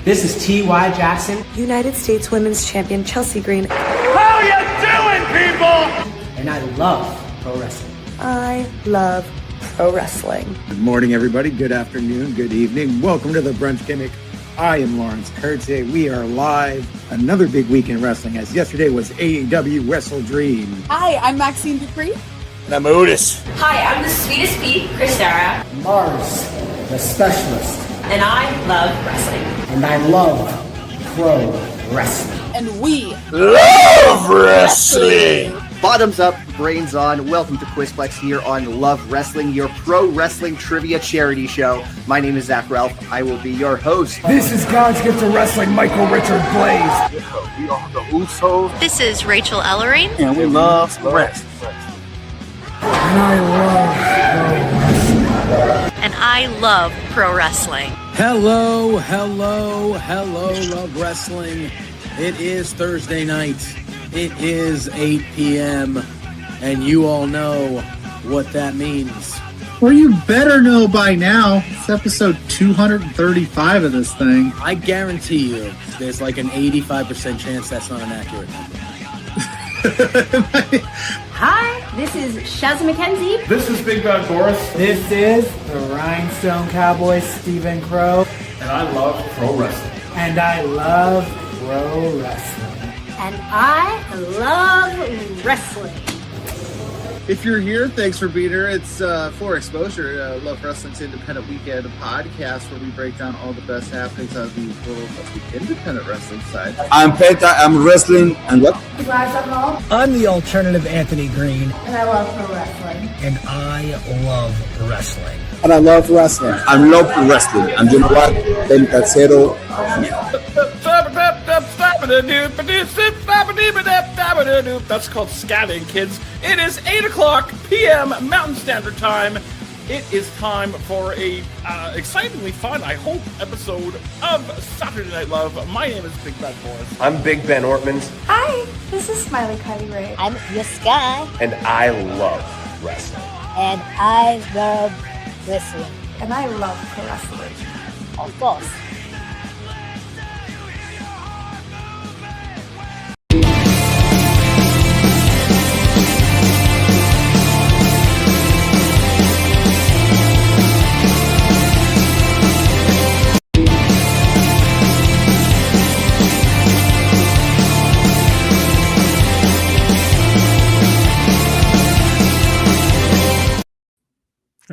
This is T.Y. Jackson. United States Women's Champion Chelsea Green. How you doing, people? And I love pro wrestling. I love pro wrestling. Good morning, everybody. Good afternoon. Good evening. Welcome to the Brunch Gimmick. I am Lawrence Kurtze. We are live. Another big week in wrestling, as yesterday was AEW Wrestle Dream. Hi, I'm Maxine Dupree. And I'm Otis. Hi, I'm the sweetest Pete, Chris Sarah. Mars, the specialist. And I love wrestling. And I love pro wrestling. And we love wrestling. Bottoms up, brains on. Welcome to Quizplex here on Love Wrestling, your pro wrestling trivia charity show. My name is Zach Ralph. I will be your host. This is God's gift to wrestling, Michael Richard Blaze. We are the Usos. This is Rachel Ellering. And we love wrestling. And I love pro wrestling. And I love pro wrestling. Hello, Love Wrestling. It is Thursday night. It is 8 p.m. And you all know what that means. Well, you better know by now. It's episode 235 of this thing. I guarantee you there's like an 85% chance that's not an accurate number. Hi, this is Shaz McKenzie. This is Big Bad Boris. This is the Rhinestone Cowboy, Stephen Crow. And I love pro wrestling. And I love pro wrestling. And I love wrestling. If you're here, thanks for being here. It's for Exposure, Love Wrestling's Independent Weekend podcast, where we break down all the best happenings on the world of the independent wrestling side. I'm Penta. I'm wrestling. And what? I'm the alternative Anthony Green. And I love pro wrestling. And I love wrestling. And I love wrestling. I love wrestling. And you know what? Pentacero. That's called scatting, kids. It is 8 o'clock p.m. Mountain Standard Time. It is time for a excitingly fun, I hope, episode of Saturday Night Love. My name is Big Bad Boris. I'm Big Ben Ortmans. Hi, this is Smiley Kylie Ray. I'm Sky. And I love wrestling. And I love wrestling. And I love pro wrestling. Of course.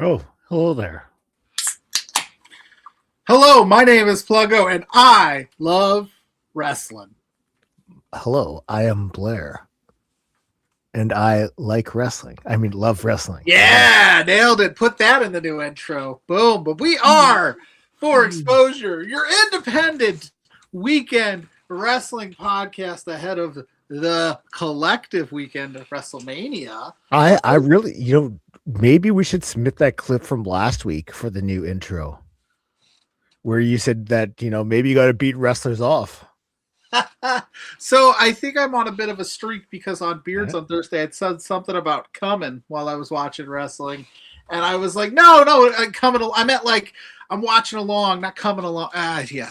Oh, hello there. Hello, my name is Pluggo, and I love wrestling. Hello, I am Blair. And I like wrestling. I mean, love wrestling. Yeah, nailed it. Put that in the new intro. Boom. But we are For Exposure, your independent weekend wrestling podcast ahead of the collective weekend of Wrestlemania. I really, maybe we should submit that clip from last week for the new intro where you said that, maybe you got to beat wrestlers off. So I think I'm on a bit of a streak because on Beards on Thursday, I said something about coming while I was watching wrestling. And I was like, no, coming. I meant like I'm watching along, not coming along.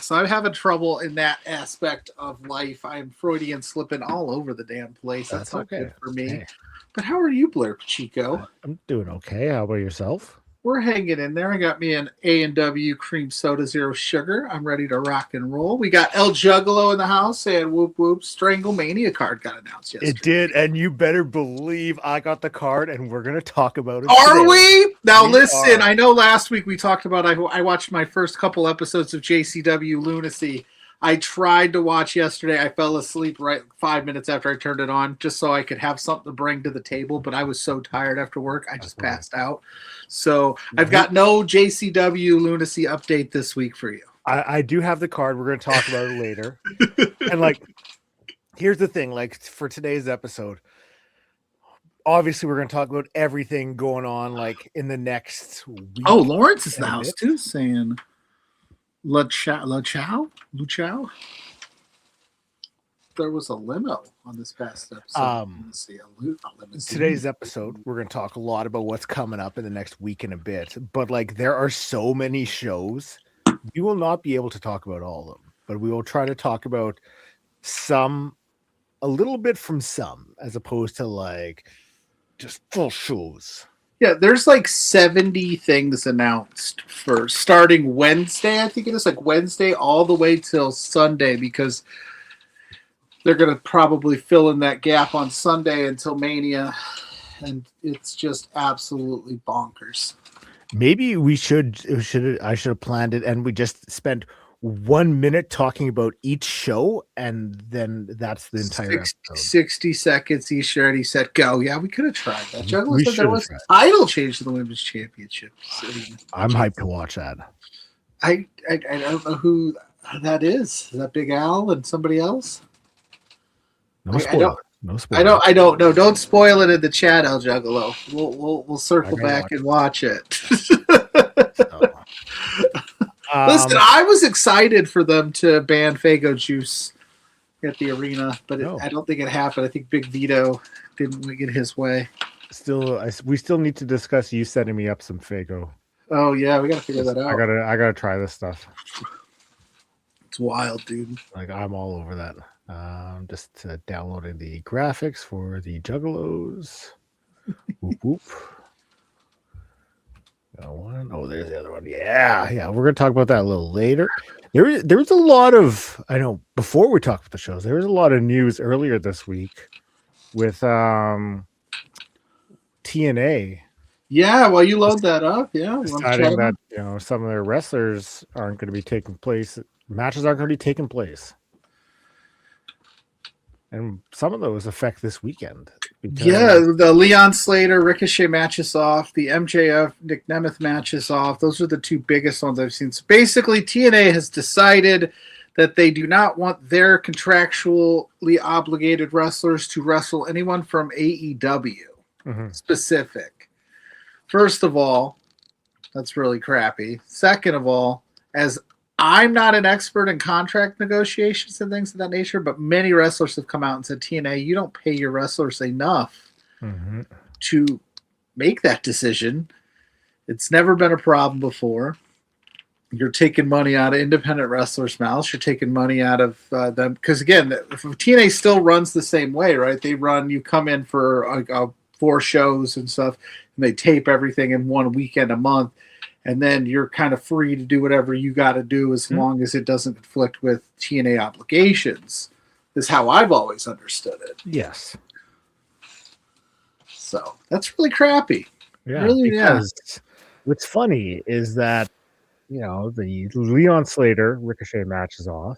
So I'm having trouble in that aspect of life. I'm Freudian slipping all over the damn place. That's not good for me. Hey. But how are you, Blair Pacheco? I'm doing okay. How about yourself? We're hanging in there. I got me an A&W cream soda, zero sugar. I'm ready to rock and roll. We got El Juggalo in the house, and whoop whoop, Stranglemania card got announced yesterday. It did, and you better believe I got the card, and we're going to talk about it. Are we? Now listen, I know last week we talked about, I watched my first couple episodes of GCW Lunacy. I tried to watch yesterday. I fell asleep right 5 minutes after I turned it on just so I could have something to bring to the table, but I was so tired after work, I just passed out. So I've got no JCW Lunacy update this week for you. I do have the card. We're going to talk about it later. And here's the thing, for today's episode, obviously we're going to talk about everything going on in the next week. Oh, Lawrence is in the house too, saying Luchao? There was a limo on this past episode. Today's episode, we're going to talk a lot about what's coming up in the next week and a bit. But there are so many shows, we will not be able to talk about all of them. but we will try to talk about a little bit from some, as opposed to like just full shows. Yeah, there's like 70 things announced for starting Wednesday. I think it is like Wednesday all the way till Sunday, because they're going to probably fill in that gap on Sunday until Mania. And it's just absolutely bonkers. Maybe I should have planned it, and we just spent 1 minute talking about each show, and then that's the entire episode. 60 seconds each already set, go. Yeah, we could have tried that. Juggalo We said there should have was tried. title change to the women's championship. I'm hyped to watch that. I don't know who that is. Is that Big Al and somebody else? No spoiler. No spoiler. I don't know. Don't spoil it in the chat, El Juggalo. We'll circle back and watch it. Listen, I was excited for them to ban Fago Juice at the arena, but I don't think it happened. I think Big Vito didn't get his way. We still need to discuss you setting me up some Fago. Oh yeah, we gotta figure that out. I gotta try this stuff. It's wild, dude. Like, I'm all over that. Just downloading the graphics for the Juggalos. Whoop whoop. Got one. Oh, there's the other one. Yeah. We're gonna talk about that a little later. There's a lot of, I know, before we talk about the shows, there was a lot of news earlier this week with TNA. Yeah, well, you load that up. Yeah, deciding that some of their wrestlers aren't going to be taking place. Matches aren't going to be taking place. And some of those affect this weekend. Yeah, the Leon Slater Ricochet match is off. The MJF Nick Nemeth match is off. Those are the two biggest ones I've seen. So basically, TNA has decided that they do not want their contractually obligated wrestlers to wrestle anyone from AEW specific. First of all, that's really crappy. Second of all, as I'm not an expert in contract negotiations and things of that nature, but many wrestlers have come out and said, TNA, you don't pay your wrestlers enough to make that decision. It's never been a problem before. You're taking money out of independent wrestlers' mouths. You're taking money out of them. Because, again, if TNA still runs the same way, right? They run, you come in for 4 shows and stuff, and they tape everything in one weekend a month. And then you're kind of free to do whatever you got to do as long as it doesn't conflict with TNA obligations, is how I've always understood it. Yes. So that's really crappy. Yeah. Really, because what's funny is that, the Leon Slater Ricochet match is off.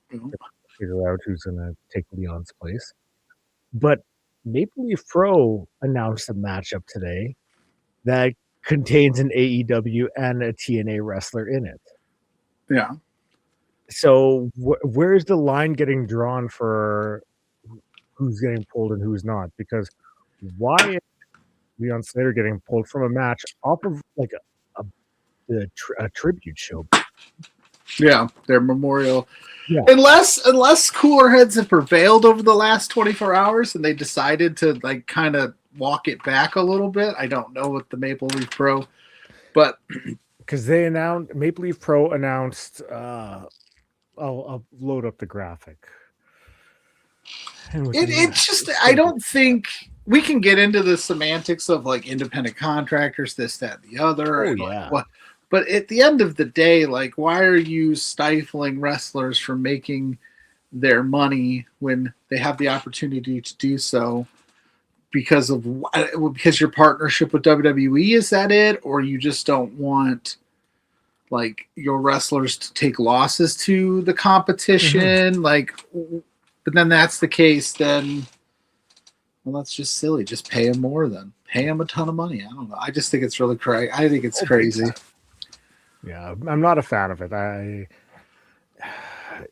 Figure out who's going to take Leon's place. But Maple Leaf Pro announced a matchup today that contains an AEW and a TNA wrestler in it. Yeah. So where's the line getting drawn for who's getting pulled and who's not? Because why is Leon Slater getting pulled from a match off of like a tribute show? Yeah, their memorial. Yeah. Unless cooler heads have prevailed over the last 24 hours and they decided to like kind of walk it back a little bit. I don't know what the Maple Leaf Pro, but because Maple Leaf Pro announced, I'll load up the graphic. It's just, I don't think we can get into the semantics of like independent contractors, this, that, and the other. Oh, and yeah. But at the end of the day, like, why are you stifling wrestlers from making their money when they have the opportunity to do so? Because your partnership with WWE, is that it? Or you just don't want like your wrestlers to take losses to the competition? Like, but then that's the case, then well, that's just silly. Just pay them more then. Pay them a ton of money. I don't know. I just think it's really crazy. I think it's crazy. Yeah, I'm not a fan of it.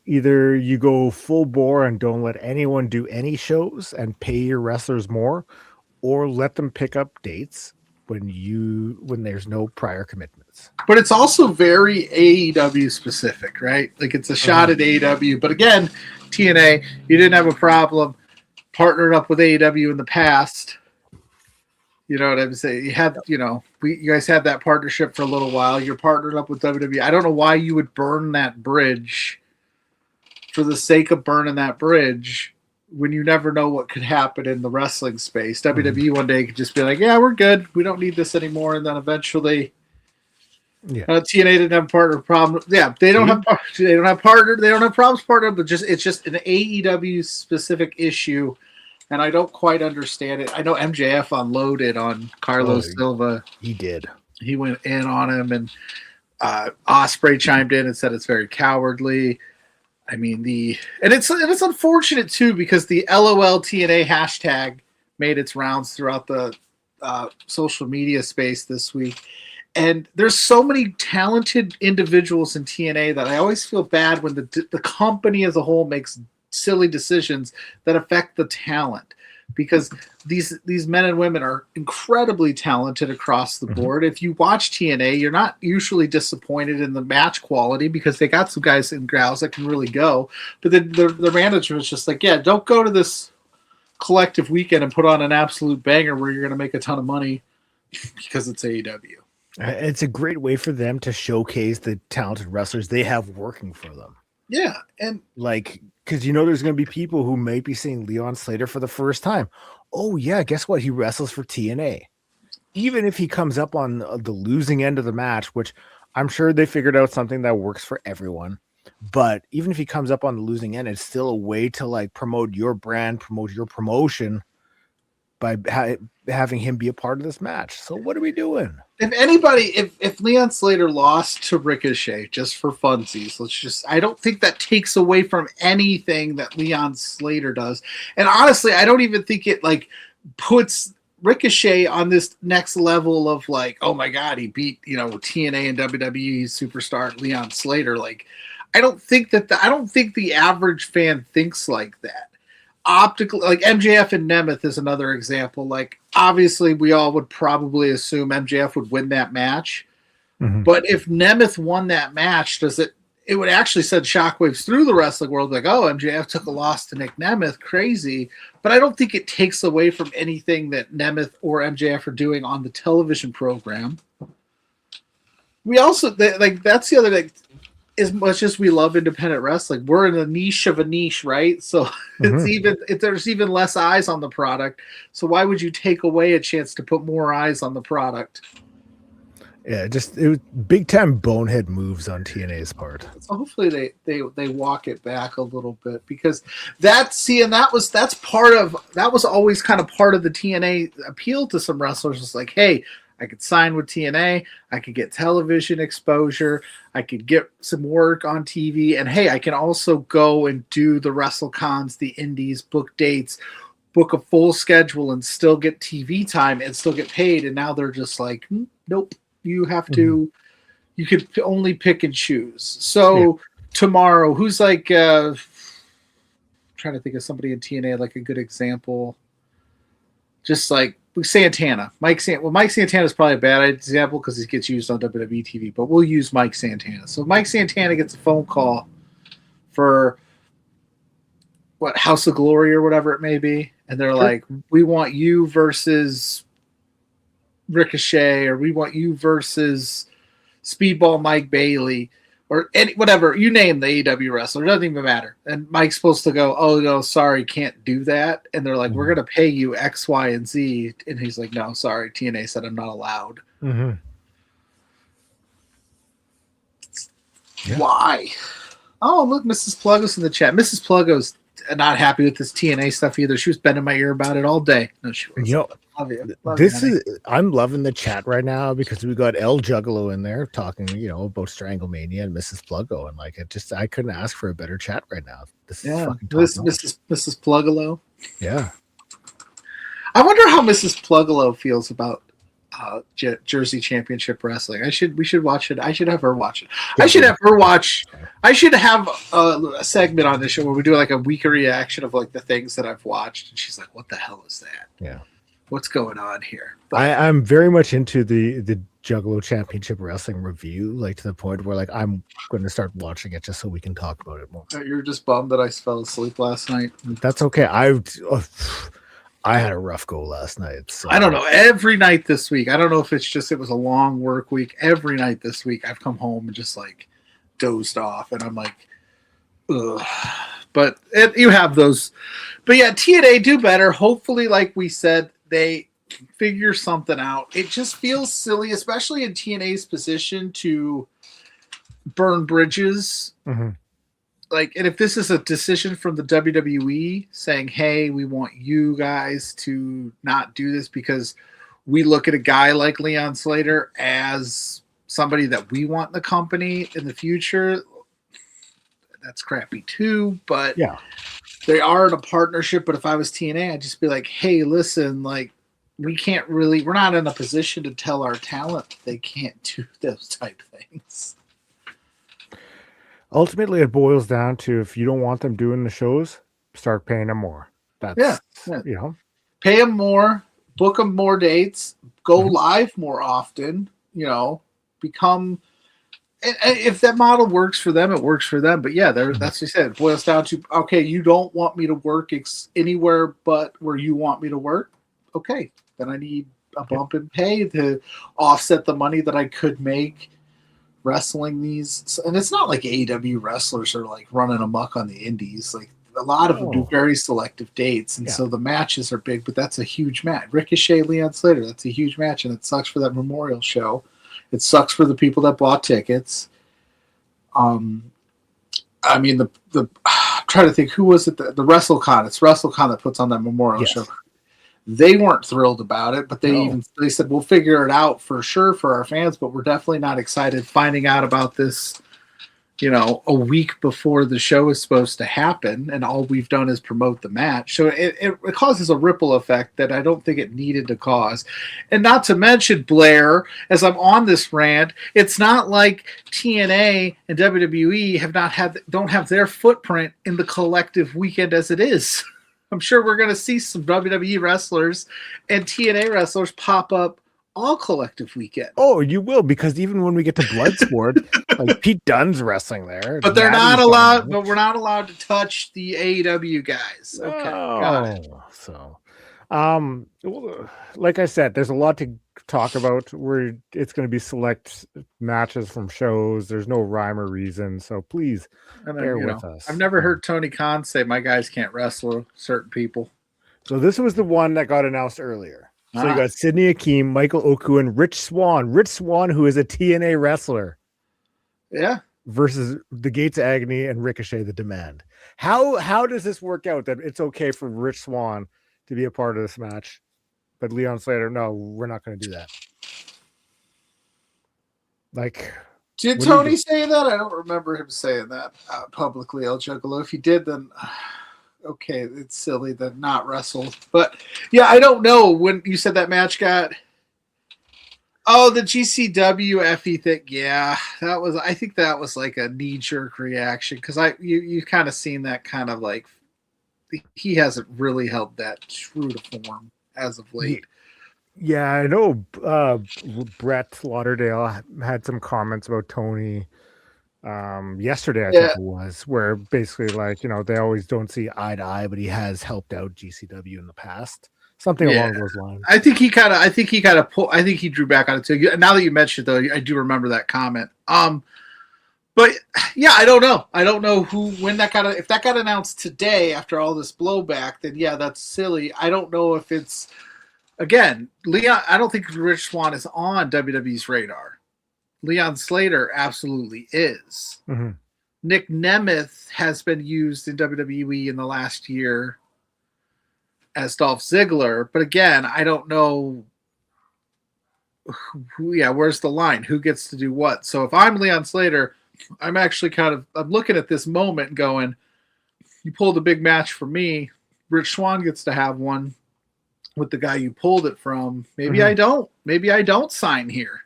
Either you go full bore and don't let anyone do any shows and pay your wrestlers more, or let them pick up dates when there's no prior commitments. But it's also very AEW specific, right? Like it's a shot at AEW. But again, TNA, you didn't have a problem partnered up with AEW in the past. You know what I'm saying? You had, you guys had that partnership for a little while. You're partnered up with WWE. I don't know why you would burn that bridge for the sake of burning that bridge when you never know what could happen in the wrestling space. WWE one day could just be like, yeah, we're good. We don't need this anymore. And then eventually TNA didn't have a partner problem. Yeah, they don't have partner. They don't have problems partner, but it's just an AEW specific issue. And I don't quite understand it. I know MJF unloaded on Carlos Silva. He did. He went in on him, and Ospreay chimed in and said it's very cowardly. I mean, it's unfortunate too, because the LOL TNA hashtag made its rounds throughout the social media space this week. And there's so many talented individuals in TNA that I always feel bad when the company as a whole makes silly decisions that affect the talent, because these men and women are incredibly talented across the board. If you watch TNA, you're not usually disappointed in the match quality because they got some guys and gals that can really go. But then the manager is just like, yeah, don't go to this collective weekend and put on an absolute banger where you're going to make a ton of money because it's AEW. It's a great way for them to showcase the talented wrestlers they have working for them. Yeah, and because there's going to be people who may be seeing Leon Slater for the first time. Oh yeah, guess what? He wrestles for TNA. Even if he comes up on the losing end of the match, which I'm sure they figured out something that works for everyone. But even if he comes up on the losing end, it's still a way to promote your brand, promote your promotion by having him be a part of this match. So what are we doing? If Leon Slater lost to Ricochet just for funsies, I don't think that takes away from anything that Leon Slater does. And honestly, I don't even think it puts Ricochet on this next level of oh my God, he beat, TNA and WWE superstar Leon Slater. I don't think the average fan thinks like that. Optically, MJF and Nemeth is another example. Obviously we all would probably assume MJF would win that match. But if Nemeth won that match, it would actually send shockwaves through the wrestling world, oh, MJF took a loss to Nick Nemeth, crazy. But I don't think it takes away from anything that Nemeth or MJF are doing on the television program. We also that's the other thing. As much as we love independent wrestling, we're in a niche of a niche, right? So there's even less eyes on the product. So why would you take away a chance to put more eyes on the product? Yeah, it was big time bonehead moves on TNA's part. So hopefully they walk it back a little bit, because that was always kind of part of the TNA appeal to some wrestlers. It's hey, I could sign with TNA. I could get television exposure. I could get some work on TV. And hey, I can also go and do the WrestleCons, the indies, book dates, book a full schedule, and still get TV time and still get paid. And now they're just nope, you have to, you could only pick and choose. So tomorrow, who's trying to think of somebody in TNA, a good example. Just Santana. Mike Santana is probably a bad example because he gets used on WWE TV, but we'll use Mike Santana. So Mike Santana gets a phone call for House of Glory or whatever it may be, and they're we want you versus Ricochet, or we want you versus Speedball Mike Bailey, or whatever, you name the AEW wrestler, it doesn't even matter. And Mike's supposed to go, oh no, sorry, can't do that. And they're we're going to pay you X, Y, and Z. And he's no, sorry, TNA said I'm not allowed. Why? Oh, look, Mrs. Pluggo's in the chat. Mrs. Pluggo's not happy with this TNA stuff either. She was bending my ear about it all day. No, she wasn't. Love you. I'm loving the chat right now because we got El Juggalo in there talking, about Stranglemania and Mrs. Pluggo, and I couldn't ask for a better chat right now. This is fucking Mrs. Pluggalo. Yeah. I wonder how Mrs. Pluggalo feels about Jersey Championship Wrestling. We should watch it. I should have her watch it. I should have her watch. I should have a segment on this show where we do a weekly reaction of the things that I've watched, and she's like, "What the hell is that? Yeah, what's going on here?" I'm very much into the Juggalo Championship Wrestling review, to the point where I'm going to start watching it just so we can talk about it more. You're just bummed that I fell asleep last night. That's okay. I had a rough go last night. So. I don't know. Every night this week, I don't know if it's just it was a long work week. Every night this week, I've come home and just dozed off, and I'm ugh. But you have those. But yeah, TNA do better. Hopefully, like we said, they figure something out. It just feels silly, especially in TNA's position, to burn bridges. Mm-hmm. Like, and if this is a decision from the WWE saying, hey, we want you guys to not do this because we look at a guy like Leon Slater as somebody that we want in the company in the future, that's crappy too. But yeah, they are in a partnership. But if I was TNA, I'd just be like, hey, listen, like, we're not in a position to tell our talent they can't do those type things. Ultimately, it boils down to, if you don't want them doing the shows, start paying them more. That's, you know, pay them more, book them more dates, go live more often, you know, become, and if that model works for them, it works for them. But yeah, that's what you said. It boils down to, okay, you don't want me to work anywhere but where you want me to work. Okay, then I need a bump in pay to offset the money that I could make wrestling these. And it's not like AEW wrestlers are like running amok on the indies. Like, a lot of them do very selective dates, and so the matches are big, but that's a huge match. Ricochet, Leon Slater, that's a huge match, and it sucks for that memorial show. It sucks for the people that bought tickets. I mean, the I'm trying to think, who was it? The WrestleCon. It's WrestleCon that puts on that memorial show. They weren't thrilled about it, but they said, we'll figure it out for sure for our fans, but we're definitely not excited finding out about this, you know, a week before the show is supposed to happen, and all we've done is promote the match. So it causes a ripple effect that I don't think it needed to cause. And not to mention, Blair, as I'm on this rant, it's not like TNA and WWE don't have their footprint in the collective weekend as it is. I'm sure we're going to see some WWE wrestlers and TNA wrestlers pop up all collective weekend. Oh, you will, because even when we get to Bloodsport, like Pete Dunne's wrestling there, but they're not allowed. But we're not allowed to touch the AEW guys. Okay, got it. So, like I said, there's a lot to talk about. Where it's going to be select matches from shows. There's no rhyme or reason, so please bear with us. I've never heard Tony Khan say my guys can't wrestle certain people. So this was the one that got announced earlier. So you got Sydney Akeem, Michael Oku, and Rich Swann. Rich Swann, who is a TNA wrestler. Yeah. Versus the Gates of Agony and Ricochet the Demand. How does this work out that it's okay for Rich Swann to be a part of this match, but Leon Slater, no, we're not going to do that? Like, did Tony say that? I don't remember him saying that publicly, El Juggalo. If he did, then okay, it's silly to not wrestle. But yeah, I don't know when you said that match got. Oh, the GCW FE thing. Yeah, I think that was like a knee-jerk reaction, because you've kind of seen that kind of like, he hasn't really held that true to form as of late. Yeah, I know Brett Lauderdale had some comments about Tony yesterday, I think it was, where basically, like, you know, they always don't see eye to eye, but he has helped out GCW in the past. Something along those lines. I think he drew back on it too. Now that you mentioned it, though, I do remember that comment. But yeah, I don't know. I don't know if that got announced today after all this blowback, then yeah, that's silly. I don't know if it's, again, Leon, I don't think Rich Swann is on WWE's radar. Leon Slater absolutely is. Mm-hmm. Nick Nemeth has been used in WWE in the last year as Dolph Ziggler, but again, I don't know where's the line? Who gets to do what? So if I'm Leon Slater, I'm actually I'm looking at this moment and going, you pulled a big match for me. Rich Swann gets to have one with the guy you pulled it from. Maybe I don't. Maybe I don't sign here.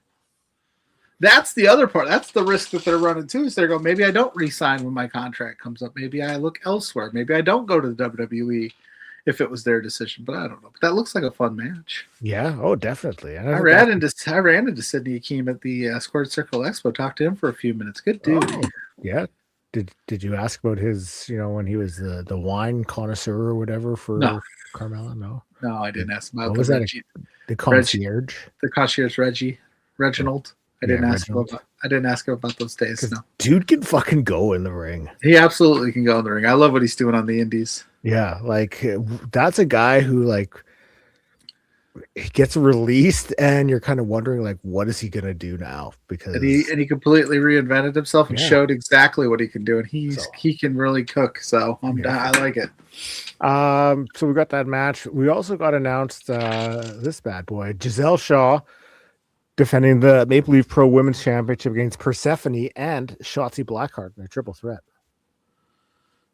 That's the other part. That's the risk that they're running too. So they're going, maybe I don't re-sign when my contract comes up. Maybe I look elsewhere. Maybe I don't go to the WWE if it was their decision. But I don't know. But that looks like a fun match. Yeah. Oh, definitely. I ran into Sydney Akeem at the Squared Circle Expo. Talked to him for a few minutes. Good dude. Oh, yeah. Did you ask about his, you know, when he was the wine connoisseur or whatever for Carmella? No, I didn't ask about what was that? The concierge? The concierge Reginald. I didn't ask I didn't ask him about those days. No, dude can fucking go in the ring. He absolutely can go in the ring. I love what he's doing on the indies. Yeah, like that's a guy who like he gets released, and you're kind of wondering like, what is he gonna do now? Because he completely reinvented himself and showed exactly what he can do, and he can really cook. So I like it. So we got that match. We also got announced this bad boy, Giselle Shaw, defending the Maple Leaf Pro Women's Championship against Persephone and Shotzi Blackheart in a triple threat.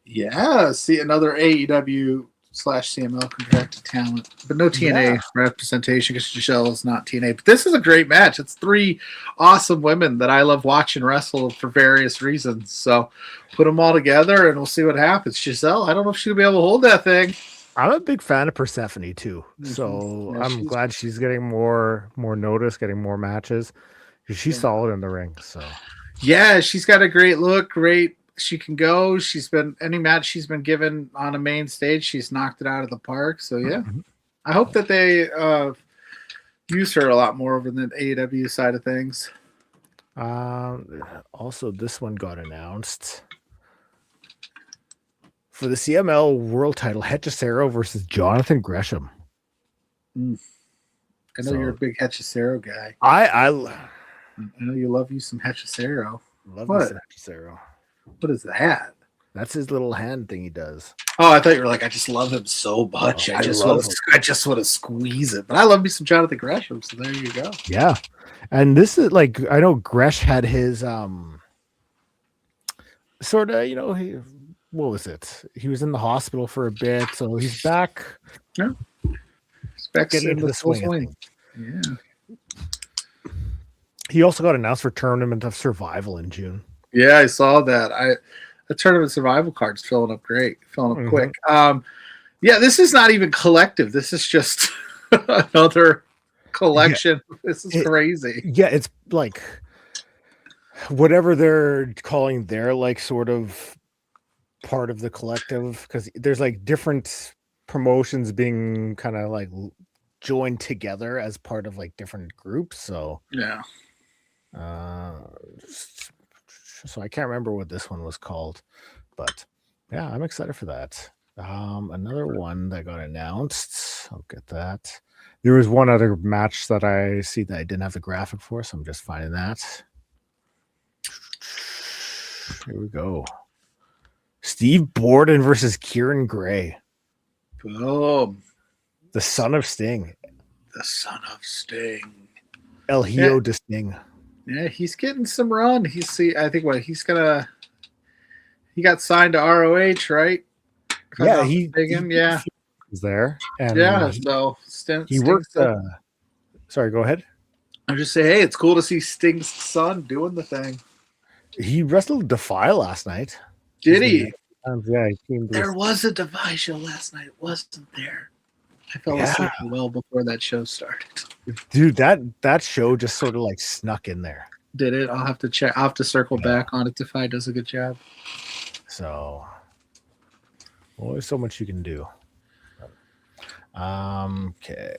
Yeah, see another AEW /CML contracted talent, but no TNA representation because Giselle is not TNA. But this is a great match. It's 3 awesome women that I love watching wrestle for various reasons. So put them all together and we'll see what happens. Giselle, I don't know if she'll be able to hold that thing. I'm a big fan of Persephone too, so I'm glad she's getting more notice, getting more matches. She's solid in the ring. So yeah, she's got a great look. Great. She can go. She's been any match she's been given on a main stage, she's knocked it out of the park. So yeah, I hope that they use her a lot more over the AEW side of things. Also, this one got announced for the CML World Title: Hechicero versus Jonathan Gresham. I know you're a big Hechicero guy. I know you love you some Hechicero. Love me some Hechicero. What is that? That's his little hand thing he does. Oh, I thought you were like, I just love him so much. I just want to squeeze it. But I love me some Jonathan Gresham, so there you go. Yeah. And this is like, I know Gresh had his sort of, what was it? He was in the hospital for a bit, so he's back. Yeah. He's back getting into the swing. Yeah. He also got announced for Tournament of Survival in June. Yeah, I saw that. The Tournament Survival card's filling up quick. Yeah, this is not even collective. This is just another collection. Yeah. This is crazy. Yeah, it's like whatever they're calling their like sort of part of the collective, because there's like different promotions being kind of like joined together as part of like different groups. So yeah. So I can't remember what this one was called, but yeah, I'm excited for that. Another one that got announced. I'll get that. There was one other match that I see that I didn't have the graphic for, so I'm just finding that. Here we go. Steve Borden versus Kieran Gray. Boom. The son of Sting. The son of Sting. El Hijo de Sting. Yeah, he's getting some run. He got signed to ROH, right? Yeah, he was there. And so he worked. Sorry, go ahead. I just say, hey, it's cool to see Sting's son doing the thing. He wrestled Defy last night. Did he? Yeah, there was a Defy show last night, wasn't there? I fell asleep well before that show started. Dude, that show just sort of like snuck in there. Did it? I'll have to check. I'll have to circle back on it. Defy does a good job. So, there's so much you can do. Okay.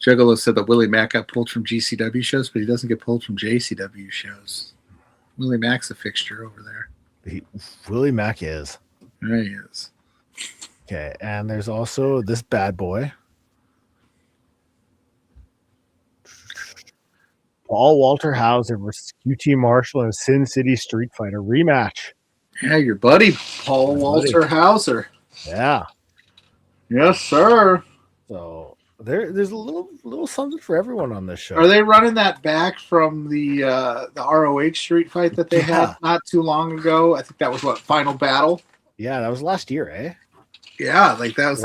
Juggalo said that Willie Mack got pulled from GCW shows, but he doesn't get pulled from JCW shows. Willie Mack's a fixture over there. Willie Mack is. There he is. Okay, and there's also this bad boy. Paul Walter Hauser versus QT Marshall in Sin City Street Fighter rematch. Yeah, your buddy, Paul Walter Hauser. Yeah. Yes, sir. So there's a little something for everyone on this show. Are they running that back from the ROH street fight that they had not too long ago? I think that was Final Battle? Yeah, that was last year, eh? Yeah, like that was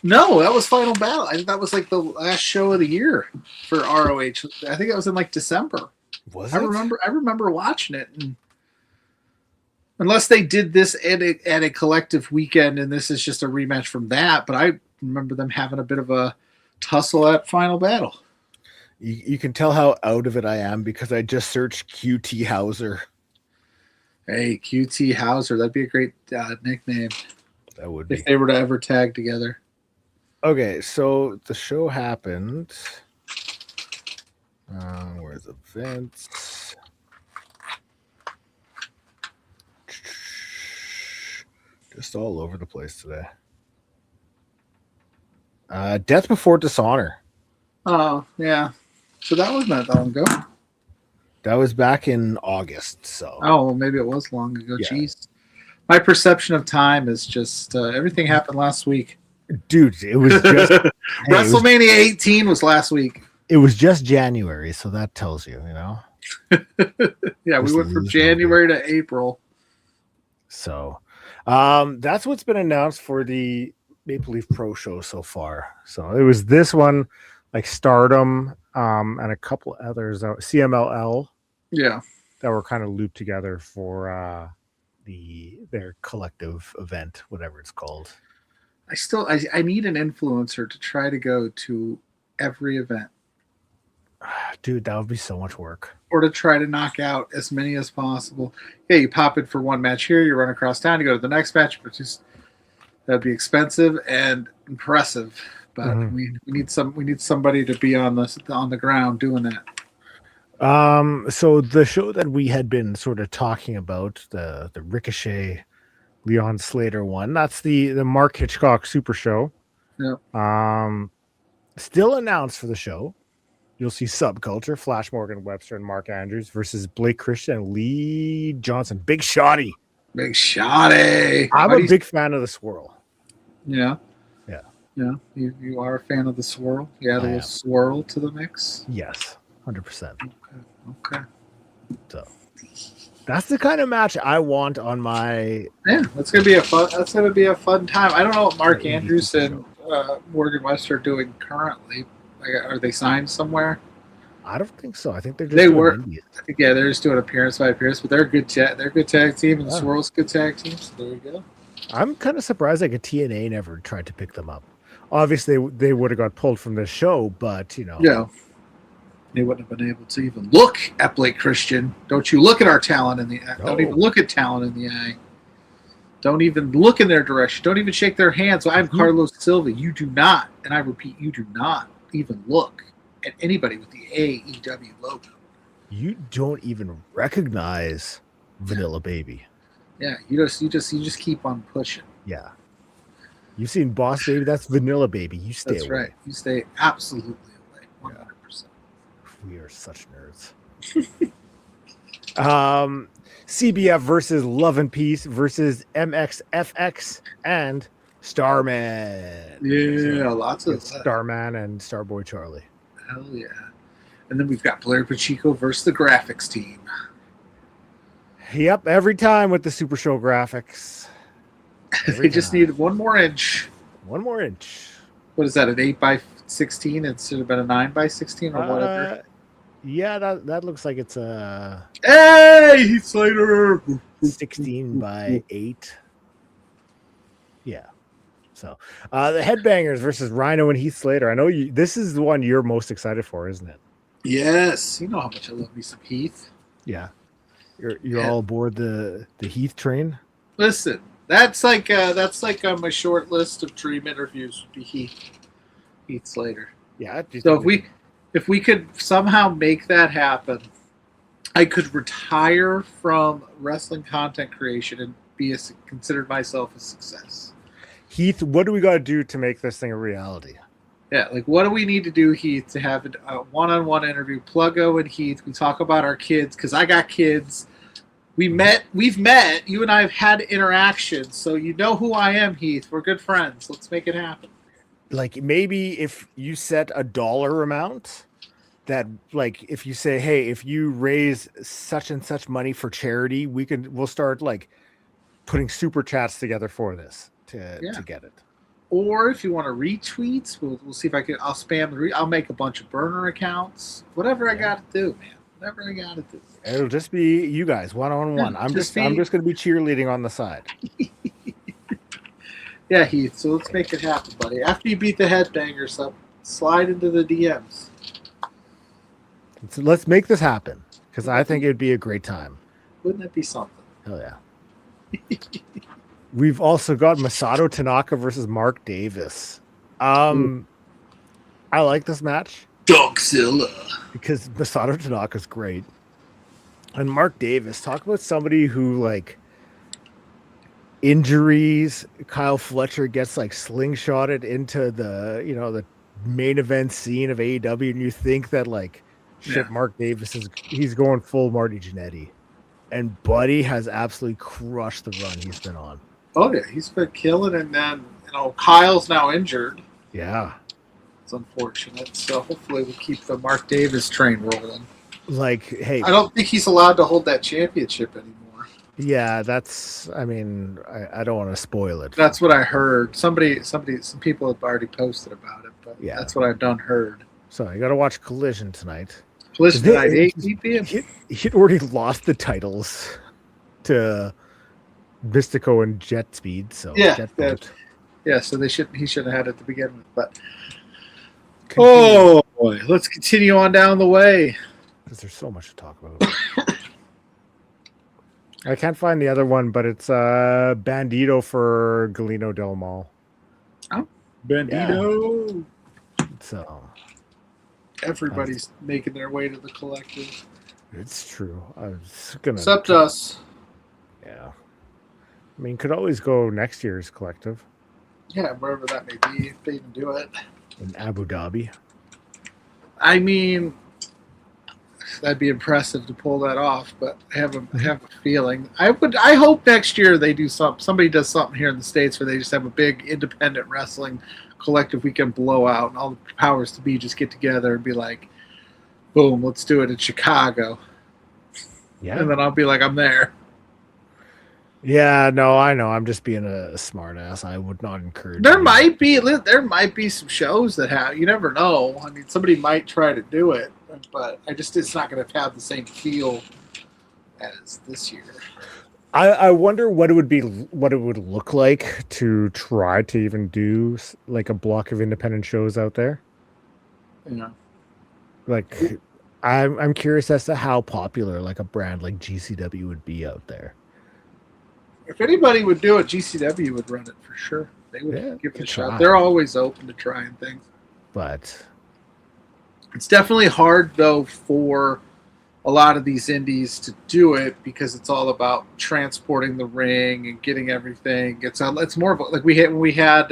no, that was Final Battle. I think that was like the last show of the year for ROH. I think that was in like December. Was it? I remember watching it. And unless they did this at a collective weekend, and this is just a rematch from that, but I remember them having a bit of a tussle at Final Battle. You can tell how out of it I am because I just searched QT Hauser. Hey, QT Hauser, that'd be a great nickname. That would be. If they were to ever tag together. Okay, so the show happened Where's events? Just all over the place today. Death Before Dishonor. Oh, yeah. So that wasn't that long ago. That was back in August. So. Oh, well, maybe it was long ago. Yeah. Jeez. My perception of time is just everything happened last week. Dude, it was just WrestleMania 18 was last week. It was just January, so that tells you, Yeah, we went from January to April. So that's what's been announced for the Maple Leaf Pro show so far. So it was this one, like Stardom, and a couple others, CMLL, yeah, that were kind of looped together for their collective event, whatever it's called. I need an influencer to try to go to every event. Dude, that would be so much work. Or to try to knock out as many as possible. Yeah, you pop in for one match here, you run across town, you go to the next match, but that'd be expensive and impressive. But we need somebody to be on the ground doing that. So the show that we had been sort of talking about, the Ricochet Leon Slater one, that's the Mark Hitchcock Super Show. Yeah. Still announced for the show. You'll see Subculture, Flash Morgan Webster and Mark Andrews versus Blake Christian and Lee Johnson. Big Shotty. Big Shotty. I'm a big fan of the swirl. Yeah. Yeah. Yeah. You are a fan of the swirl? You add a little swirl to the mix? Yes. 100%. Okay. So that's the kind of match I want on my. Yeah, that's gonna be a fun time. I don't know what Mark Andrews and Morgan Webster are doing currently. Are they signed somewhere? I don't think so. I think they're just indies. Yeah, they're just doing appearance by appearance, but they're a good tag team, and the Swirl's a good tag team. So there you go. I'm kind of surprised like a TNA never tried to pick them up. Obviously, they would have got pulled from the show, but yeah, they wouldn't have been able to even look at Blake Christian. Don't you look at our talent in the eye? No. Don't even look at talent in the eye. Don't even look in their direction. Don't even shake their hands. I'm Carlos Silva. You do not, and I repeat, you do not even look at anybody with the AEW logo. You don't even recognize Vanilla Baby. Yeah, you just keep on pushing. Yeah. You've seen Boss Baby, that's Vanilla Baby. You stay away. That's right. You stay absolutely away. 100%. We are such nerds. CBF versus Love and Peace versus MXFX and Starman. Yeah, lots of Starman and Starboy Charlie. Hell yeah. And then we've got Blair Pacheco versus the graphics team. Yep, every time with the Super Show graphics. They just need one more inch. One more inch. What is that, an 8x16 instead of been a 9x16 or whatever? Yeah, that looks like it's a... Hey, Heath Slater! 16 by 8. Yeah. So, the Headbangers versus Rhino and Heath Slater. I know this is the one you're most excited for, isn't it? Yes. You know how much I love me some Heath. Yeah. You're all aboard the Heath train? Listen, that's like on my short list of dream interviews would be Heath Slater. Yeah. So if we could somehow make that happen, I could retire from wrestling content creation and consider myself a success. Heath, what do we got to do to make this thing a reality? Yeah, like what do we need to do, Heath, to have a one-on-one interview? Pluggo and Heath, we talk about our kids because I got kids. We've met. You and I have had interactions, so you know who I am, Heath. We're good friends. Let's make it happen. Like maybe if you set a dollar amount, that like if you say, hey, if you raise such and such money for charity, we'll start like putting super chats together for this. To get it, or if you want to retweets, we'll see if I'll spam I'll make a bunch of burner accounts. Whatever I got to do, man. Whatever I got to do. It'll just be you guys one-on-one. I'm just going to be cheerleading on the side. Yeah, Heath. So let's make it happen, buddy. After you beat the Headbangers up, slide into the DMs. So let's make this happen because I think it'd be a great time. Wouldn't it be something? Hell yeah. We've also got Masato Tanaka versus Mark Davis. I like this match. Donkzilla. Because Masato Tanaka's great. And Mark Davis, talk about somebody who, like, injuries, Kyle Fletcher gets, like, slingshotted into the, the main event scene of AEW, and you think that, like, shit, Mark Davis he's going full Marty Jannetty. And Buddy has absolutely crushed the run he's been on. Oh, yeah, he's been killing, and then, Kyle's now injured. Yeah. It's unfortunate, so hopefully we'll keep the Mark Davis train rolling. Like, hey. I don't think he's allowed to hold that championship anymore. Yeah, that's, I don't want to spoil it. That's what I heard. Some people have already posted about it, but yeah, that's what I've heard. So you got to watch Collision tonight. Collision tonight, 8 p.m. He'd already lost the titles to Mystico and Jet Speed, so so he shouldn't have had it to begin with. But oh boy, let's continue on down the way because there's so much to talk about. I can't find the other one, but it's Bandito for Galeno Del Mal. Oh, Bandito! Yeah. So everybody's making their way to the collective. It's true. I was gonna except us. Yeah. Could always go next year's collective. Yeah, wherever that may be, if they even do it. In Abu Dhabi. That'd be impressive to pull that off, but I have a feeling. I hope next year they do somebody does something here in the States where they just have a big independent wrestling collective weekend blowout and all the powers to be just get together and be like, boom, let's do it in Chicago. Yeah. And then I'll be like, I'm there. Yeah, no, I know. I'm just being a smart ass. I would not encourage. There might be some shows that have. You never know. Somebody might try to do it, but it's not going to have the same feel as this year. I wonder what it would look like to try to even do like a block of independent shows out there. Yeah. Like, I'm curious as to how popular like a brand like GCW would be out there. If anybody would do it, GCW would run it for sure. They would give it a shot. They're always open to trying things. But it's definitely hard, though, for a lot of these indies to do it because it's all about transporting the ring and getting everything. It's more of like when we had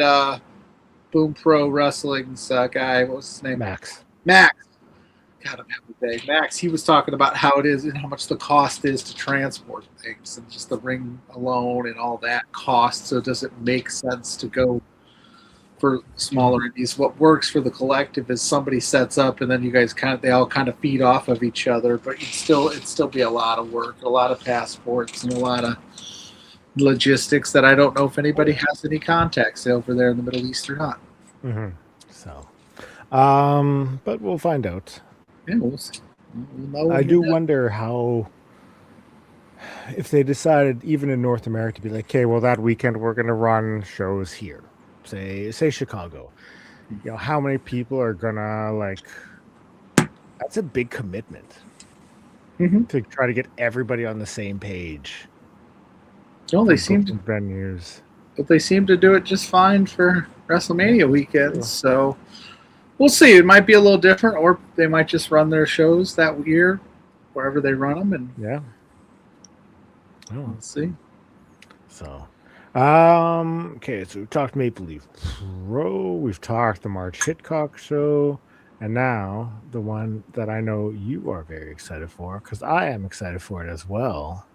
Boom Pro Wrestling's guy. What was his name? Max. God, I'm having a day. Max, he was talking about how it is and how much the cost is to transport things and just the ring alone and all that cost. So does it make sense to go for smaller indies? What works for the collective is somebody sets up and then you guys they all kind of feed off of each other, but it'd still be a lot of work, a lot of passports and a lot of logistics that I don't know if anybody has any contacts over there in the Middle East or not. Mm-hmm. So, but we'll find out. Yeah, we'll see. I do wonder how, if they decided even in North America to be like, okay, well that weekend we're going to run shows here, say Chicago. How many people are gonna that's a big commitment to try to get everybody on the same page. No, they seem to venues, but they seem to do it just fine for WrestleMania weekends. So we'll see. It might be a little different, or they might just run their shows that year wherever they run them. And we'll see. So, okay, so we've talked Maple Leaf Pro, we've talked the March Hitchcock show, and now the one that I know you are very excited for, because I am excited for it as well.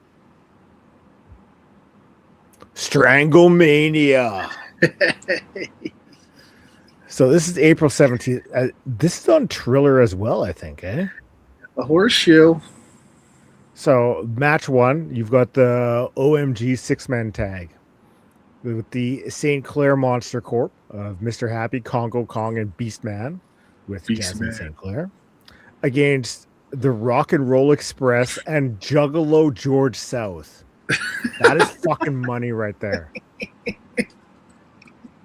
Stranglemania. So this is April 17th. This is on Triller as well, I think, eh? The Horseshoe. So match one, you've got the OMG 6-man tag with the St. Clair Monster Corp of Mr. Happy, Congo Kong, and Beastman with Jasmine St. Clair against the Rock and Roll Express and Juggalo George South. That is fucking money right there.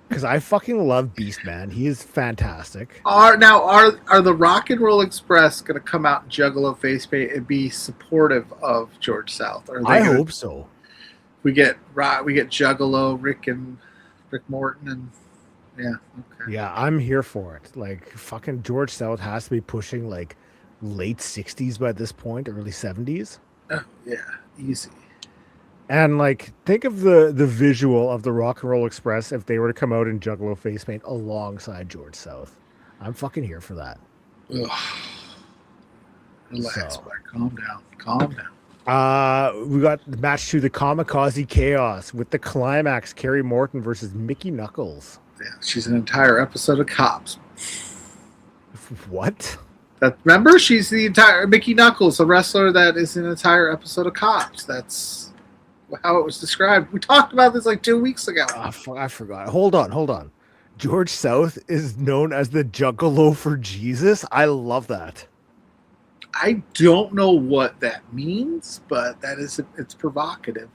Because I fucking love Beastman. He is fantastic. Are the Rock and Roll Express going to come out in Juggalo face paint and be supportive of George South? I hope so. We get Juggalo, Rick Morton, Yeah. Okay. Yeah, I'm here for it. Like fucking George South has to be pushing like late 60s by this point, early 70s. Oh, yeah. Easy. And like think of the visual of the Rock and Roll Express if they were to come out in Juggalo face paint alongside George South. I'm fucking here for that. Ugh. Relax, So. Black. Calm down. Calm down. We got the match to the Kamikaze Chaos with the climax, Kerry Morton versus Mickey Knuckles. Yeah, she's an entire episode of Cops. What? Remember, she's the entire Mickey Knuckles, a wrestler that is an entire episode of Cops. That's how it was described. We talked about this like 2 weeks ago. I forgot. Hold on. George South is known as the Juggalo for Jesus. I love that. I don't know what that means, but it's provocative.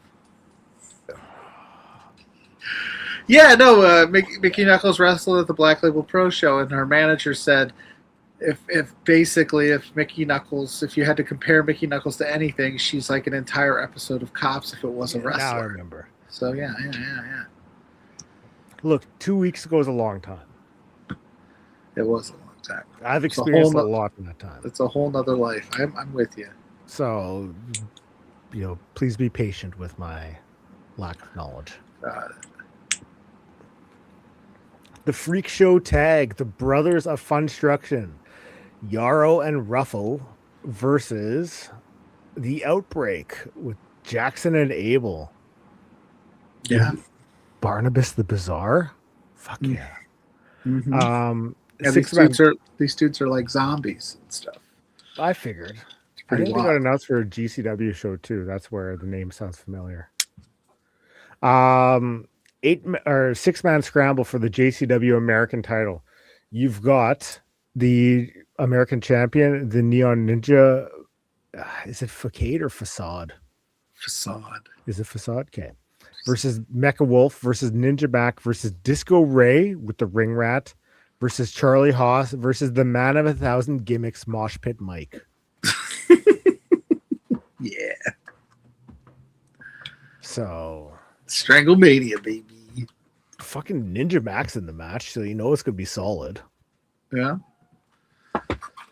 Yeah, no, Mickey Knuckles wrestled at the Black Label Pro Show, and her manager said if Mickey Knuckles, if you had to compare Mickey Knuckles to anything, she's like an entire episode of Cops if it was a wrestler. Now I remember. So yeah. Look, 2 weeks ago is a long time. It was a long time. I've experienced a lot in that time. It's a whole nother life. I'm with you. So, please be patient with my lack of knowledge. Got it. The Freak Show tag, the Brothers of Funstruction, Yarrow and Ruffo versus the Outbreak with Jackson and Abel. Yeah. Barnabas the Bizarre? Fuck yeah. Mm-hmm. Yeah, these dudes are like zombies and stuff. I figured. I Pretty think they wild. got announced for a GCW show too. That's where the name sounds familiar. 6-man scramble for the JCW American title. You've got the American champion, the Neon Ninja. Is it Facade or Facade? Facade. Is it Facade? Okay. Versus Mecha Wolf versus Ninja Back versus Disco Ray with the Ring Rat versus Charlie Haas versus the Man of 1,000 Gimmicks, Mosh Pit Mike. Yeah. So Stranglemania, baby. Fucking Ninja Max in the match, so you know it's gonna be solid. Yeah.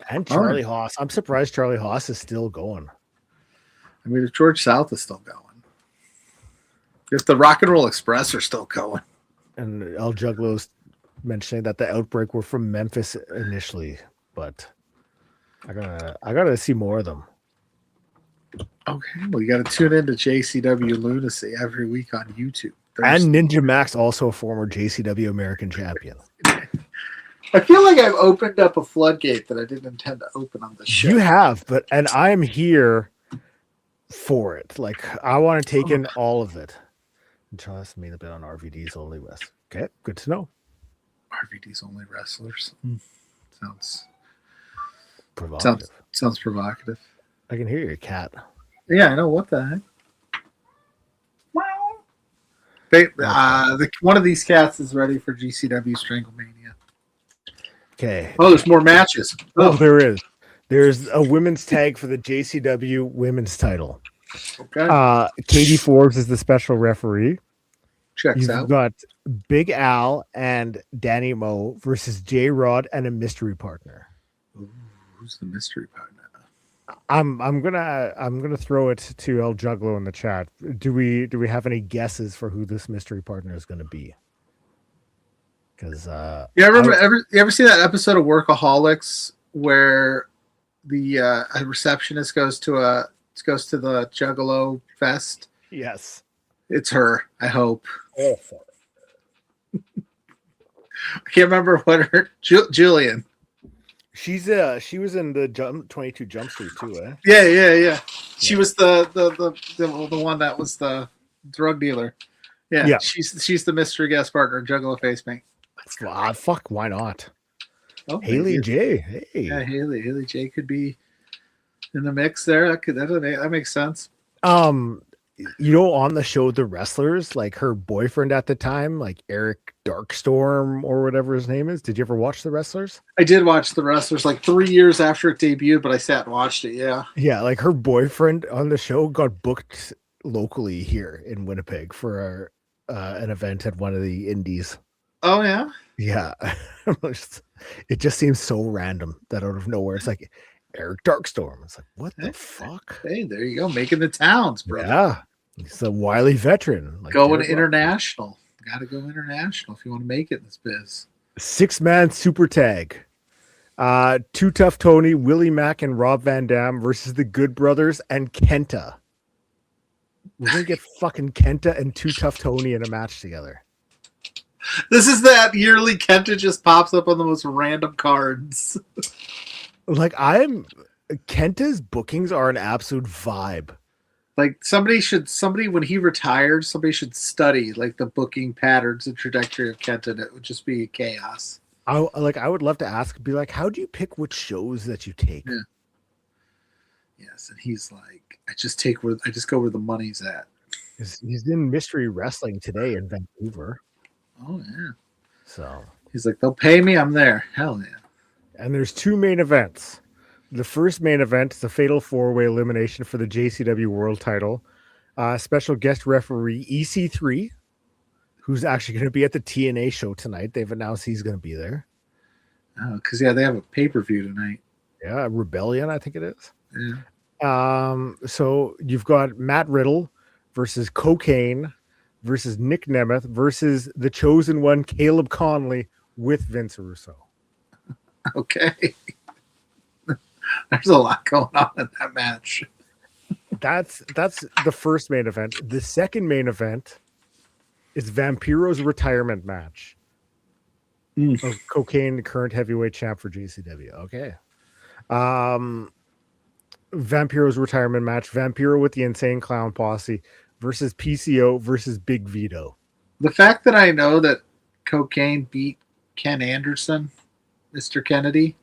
And Charlie Haas. I'm surprised Charlie Haas is still going. I mean, if George South is still going, if the Rock and Roll Express are still going, And El Juggalo's mentioning that the Outbreak were from Memphis initially, but I gotta see more of them. okay, well, you got to tune into JCW Lunacy every week on YouTube. And Ninja Max, also a former JCW American champion. I feel like I've opened up a floodgate that I didn't intend to open on the show. You have, and I am here for it. Like, I want to take in all of it. Trust me a bit on RVD's only West. Okay, good to know. RVD's only wrestlers. Sounds Provocative. Sounds provocative. I can hear your cat. Yeah, I know. What the heck? One of these cats is ready for GCW Stranglemania. Okay. Oh, there's more matches. Oh, there is. There's a women's tag for the JCW women's title. Okay. Katie Forbes is the special referee. Checks You've out. got Big Al and Danny Moe versus J Rod and a mystery partner. Ooh, who's the mystery partner? I'm gonna throw it to El Juggalo in the chat. Do we have any guesses for who this mystery partner is going to be? Because you ever see that episode of Workaholics where the a receptionist goes to the Juggalo fest? Yes, it's her. I hope. I can't remember what her Julian. She was in the 22 Jumpsuit too, eh? Yeah. She was the one that was the drug dealer. Yeah. She's the mystery guest partner in Juggalo Face Paint. Fuck, why not? Oh, Haley J. Hey. Yeah, Haley J could be in the mix there. That makes sense. On the show The Wrestlers, like her boyfriend at the time, like Eric Darkstorm or whatever his name is. Did you ever watch The Wrestlers? I did watch The Wrestlers like 3 years after it debuted, but I sat and watched it. Yeah, like her boyfriend on the show got booked locally here in Winnipeg for an event at one of the indies. Oh yeah. Yeah. It just seems so random that out of nowhere it's like Eric Darkstorm. It's like, what the fuck? Hey, there you go, making the towns, brother. Yeah. He's a wily veteran. Like Going international. Got to go international if you want to make it in this biz. 6-man super tag. Too Tough Tony, Willie Mack, and Rob Van Dam versus the Good Brothers and Kenta. We're gonna get fucking Kenta and Too Tough Tony in a match together. This is that yearly Kenta just pops up on the most random cards. Like Kenta's bookings are an absolute vibe. Like somebody when he retired, somebody should study like the booking patterns and trajectory of Kenta. And it would just be chaos. I would love to ask, be like, how do you pick which shows that you take? Yeah. Yes, and he's like, I just go where the money's at. He's in Mystery Wrestling today in Vancouver. Oh yeah. So he's like, they'll pay me, I'm there. Hell yeah. And there's 2 main events. The first main event is a fatal 4-way elimination for the JCW World Title. Special guest referee EC3, who's actually going to be at the TNA show tonight. They've announced he's going to be there. Oh, because they have a pay-per-view tonight. Yeah, Rebellion, I think it is. Yeah. So you've got Matt Riddle versus Cocaine versus Nick Nemeth versus the chosen one, Caleb Conley, with Vince Russo. Okay. There's a lot going on in that match. That's the first main event. The second main event is Vampiro's retirement match. Of Cocaine, the current heavyweight champ for GCW. Okay. Vampiro's retirement match. Vampiro with the Insane Clown Posse versus PCO versus Big Vito. The fact that I know that Cocaine beat Ken Anderson, Mr. Kennedy,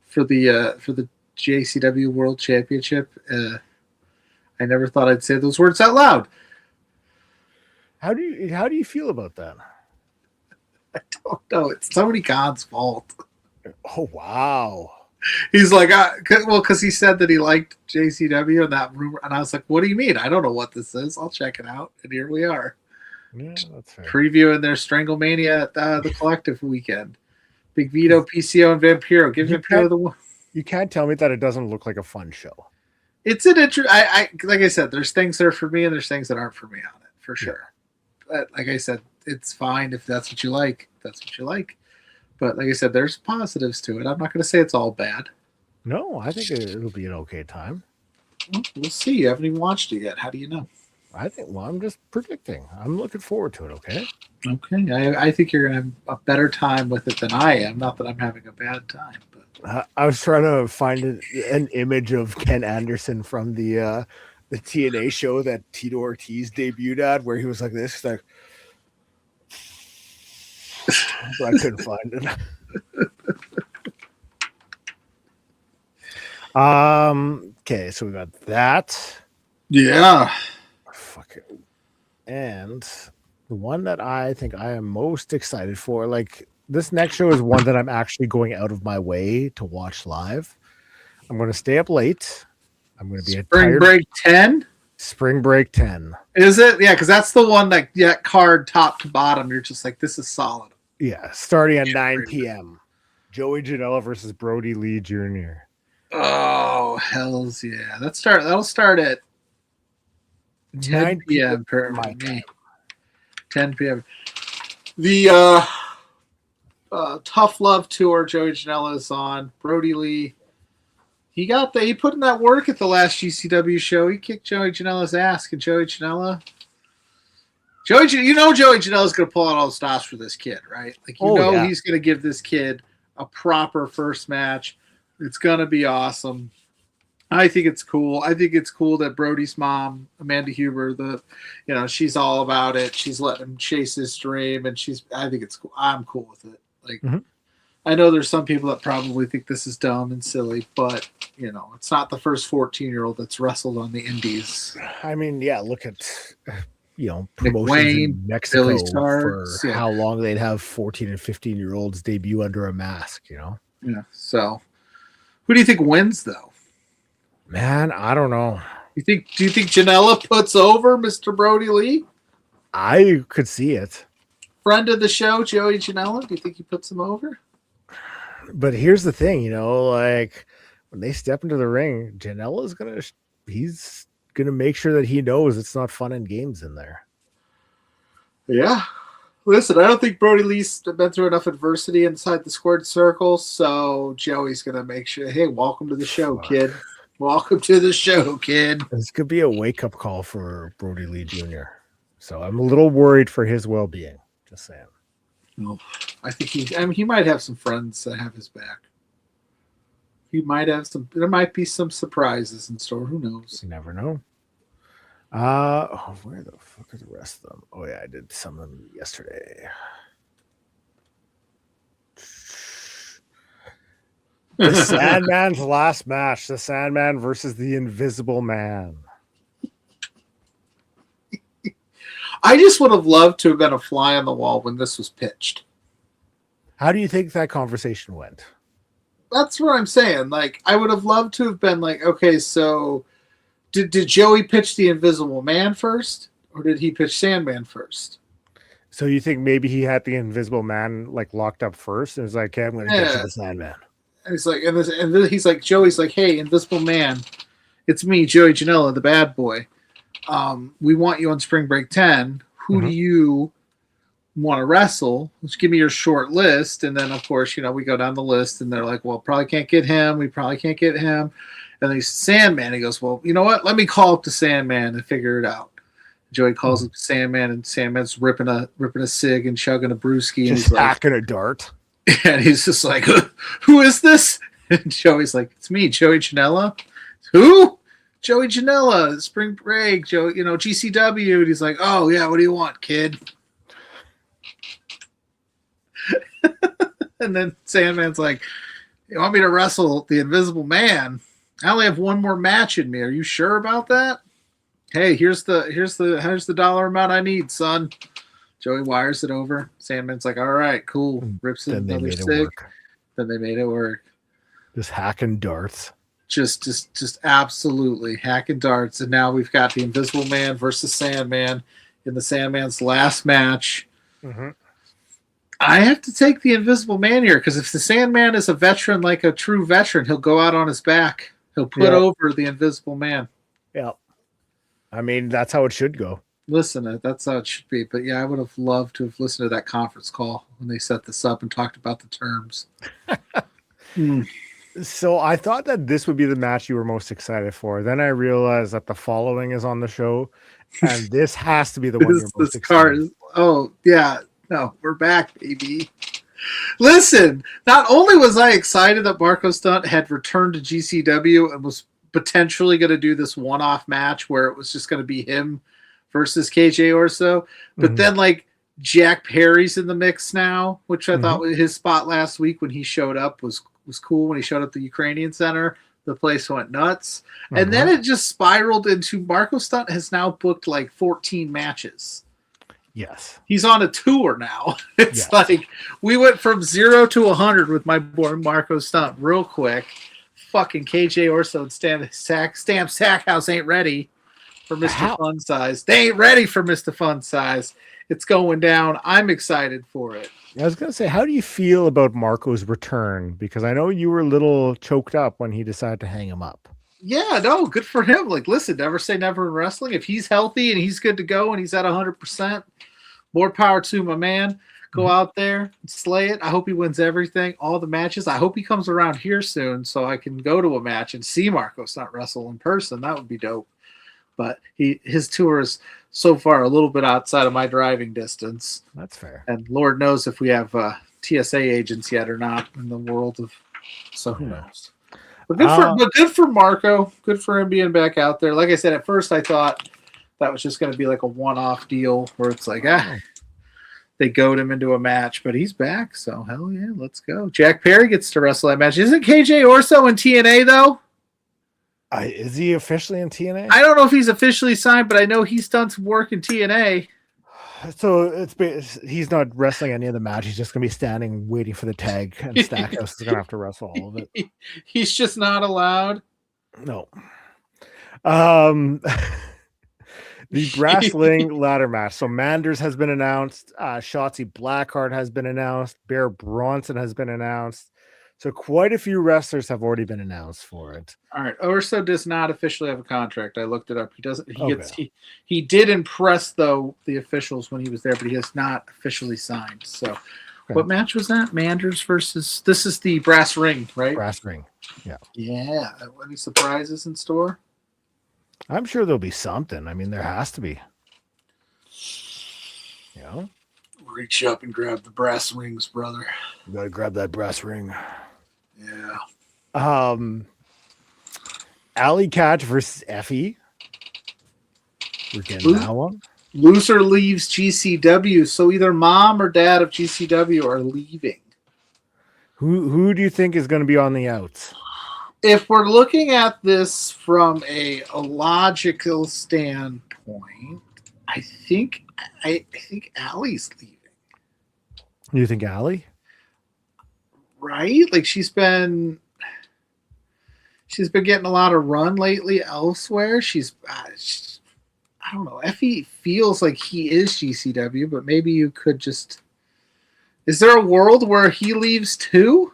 for the JCW World Championship. I never thought I'd say those words out loud. How do you feel about that? I don't know. It's Tony Khan's fault. Oh wow. He's like, because he said that he liked JCW and that rumor, and I was like, what do you mean? I don't know what this is. I'll check it out, and here we are. Yeah, that's fair. Previewing their Stranglemania at the Collective Weekend. Big Vito, PCO, and Vampiro. Give Vampiro the one. You can't tell me that it doesn't look like a fun show. It's an like I said, there's things that are for me and there's things that aren't for me on it, for sure. But like I said, it's fine if that's what you like. That's what you like. But like I said, there's positives to it. I'm not going to say it's all bad. No, I think it'll be an okay time. We'll see. You haven't even watched it yet. How do you know? I'm just predicting. I'm looking forward to it, okay? Okay. I think you're going to have a better time with it than I am. Not that I'm having a bad time. But I was trying to find an image of Ken Anderson from the TNA show that Tito Ortiz debuted at, where he was like this. Like, but I couldn't find it. Okay, so we got that. Yeah. Fuck it. And the one that I think I am most excited for, like this next show is one that I'm actually going out of my way to watch live. I'm going to stay up late. I'm going to be Spring Break 10? Spring Break 10. Is it? Yeah, because that's the one that card top to bottom. You're just like, this is solid. Yeah, starting at 9 p.m. Joey Janela versus Brodie Lee Jr. Oh, hells yeah. That'll start at 10 p.m. per my me. 10 p.m. The Tough Love Tour Joey Janela is on. Brodie Lee. He put in that work at the last GCW show. He kicked Joey Janela's ass. And Joey Janela's going to pull out all the stops for this kid, right? Like, he's going to give this kid a proper first match. It's going to be awesome. I think it's cool. I think it's cool that Brodie's mom, Amanda Huber, she's all about it. She's letting him chase his dream, and I think it's cool. I'm cool with it. Like, I know there's some people that probably think this is dumb and silly, but it's not the first 14-year-old that's wrestled on the indies. I mean, yeah, look at promotions in Mexico for how long they'd have 14 and 15-year-olds debut under a mask. Yeah. So, who do you think wins though? Man, I don't know. Do you think Janela puts over Mr. Brodie Lee? I could see it. friend of the show, Joey Janela. Do you think he puts him over? But here's the thing, like when they step into the ring, Janela's he's gonna make sure that he knows it's not fun and games in there. Yeah. Listen, I don't think Brodie Lee's been through enough adversity inside the squared circle, so Joey's gonna make sure, hey, welcome to the show, kid. Welcome to the show, kid. This could be a wake-up call for Brodie Lee Jr. So I'm a little worried for his well-being. Just saying. No, I think he might have some friends that have his back. He might have there might be some surprises in store. Who knows? You never know. Where the fuck are the rest of them? Oh yeah, I did some of them yesterday. The Sandman's last match. The Sandman versus the Invisible Man. I just would have loved to have been a fly on the wall when this was pitched. How do you think that conversation went? That's what I'm saying. Like, I would have loved to have been like, okay, so did Joey pitch the Invisible Man first, or did he pitch Sandman first? So you think maybe he had the Invisible Man like locked up first, and was like, "Okay, I'm going to get to the Sandman." And he's like, and then he's like, Joey's like, "Hey, Invisible Man, it's me, Joey Janela, the bad boy. We want you on Spring Break 10. Who do you want to wrestle? Just give me your short list." And then, of course, we go down the list, and they're like, "Well, probably can't get him. We probably can't get him." And then he's Sandman. He goes, "Well, you know what? Let me call up the Sandman and figure it out." Joey calls up Sandman, and Sandman's ripping a cig and chugging a brewski, and Just he's like, hacking a dart. and he's just like, "Who is this?" And Joey's like, "It's me, Joey Janela." "Who?" "Joey Janela, Spring Break, Joe, GCW." And he's like, "Oh yeah, what do you want, kid?" And then Sandman's like, "You want me to wrestle the Invisible Man? I only have one more match in me. Are you sure about that?" "Hey, here's the dollar amount I need, son." Joey wires it over. Sandman's like, "All right, cool." Rips in another cig. Then they made it work. Just hacking darts. Just absolutely hacking darts. And now we've got the Invisible Man versus Sandman in the Sandman's last match. Mm-hmm. I have to take the Invisible Man here, because if the Sandman is a veteran, like a true veteran, he'll go out on his back. He'll put over the Invisible Man. Yeah. I mean, that's how it should go. Listen, that's how it should be. But yeah, I would have loved to have listened to that conference call when they set this up and talked about the terms. So I thought that this would be the match you were most excited for. Then I realized that the following is on the show, and this has to be the one you're most excited for. Oh, yeah. No, we're back, baby. Listen, not only was I excited that Marco Stunt had returned to GCW and was potentially going to do this one-off match where it was just going to be him versus KJ Orso, but then like Jack Perry's in the mix now, which I thought was his spot last week when he showed up was cool. When he showed up at the Ukrainian Center, the place went nuts. And then it just spiraled into Marco Stunt has now booked like 14 matches. Yes. He's on a tour now. It's like we went from 0 to 100 with my boy Marco Stunt real quick. Fucking KJ Orso and Stamp Sackhouse ain't ready for Mr. Fun Size. They ain't ready for Mr. Fun Size. It's going down. I'm excited for it. I was going to say, how do you feel about Marco's return? Because I know you were a little choked up when he decided to hang him up. Yeah, no, good for him. Like, listen, never say never in wrestling. If he's healthy and he's good to go and he's at 100%, more power to my man. Go out there and slay it. I hope he wins everything, all the matches. I hope he comes around here soon so I can go to a match and see Marco Stunt wrestle in person. That would be dope. But his tour is so far a little bit outside of my driving distance. That's fair. And Lord knows if we have TSA agents yet or not in the world of. So who knows? But good for Marco. Good for him being back out there. Like I said, at first I thought that was just going to be like a one-off deal where it's like, they goad him into a match, but he's back. So hell yeah, let's go. Jack Perry gets to wrestle that match. Isn't KJ Orso in TNA though? Is he officially in TNA? I don't know if he's officially signed, but I know he's done some work in TNA. So he's not wrestling any of the match. He's just going to be standing waiting for the tag, and Stackhouse is going to have to wrestle all of it. He's just not allowed. No. The brass ring ladder match. So Manders has been announced. Shotzi Blackheart has been announced. Bear Bronson has been announced. So quite a few wrestlers have already been announced for it. All right. Urso does not officially have a contract. I looked it up. He doesn't. Okay. He did impress though the officials when he was there, but he has not officially signed. So, what match was that? Manders versus. This is the brass ring, right? Brass ring. Yeah. Yeah. Any surprises in store? I'm sure there'll be something. I mean, there has to be. You know? Reach up and grab the brass rings, brother. You gotta grab that brass ring. Yeah. Alley Catch versus Effie. We're getting that one. Loser leaves GCW, so either mom or dad of GCW are leaving. Who do you think is going to be on the outs? If we're looking at this from a logical standpoint, I think Allie's leaving. You think Allie? Right? Like she's been getting a lot of run lately elsewhere. She's I don't know. Effie feels like he is GCW, but maybe you could just. Is there a world where he leaves too?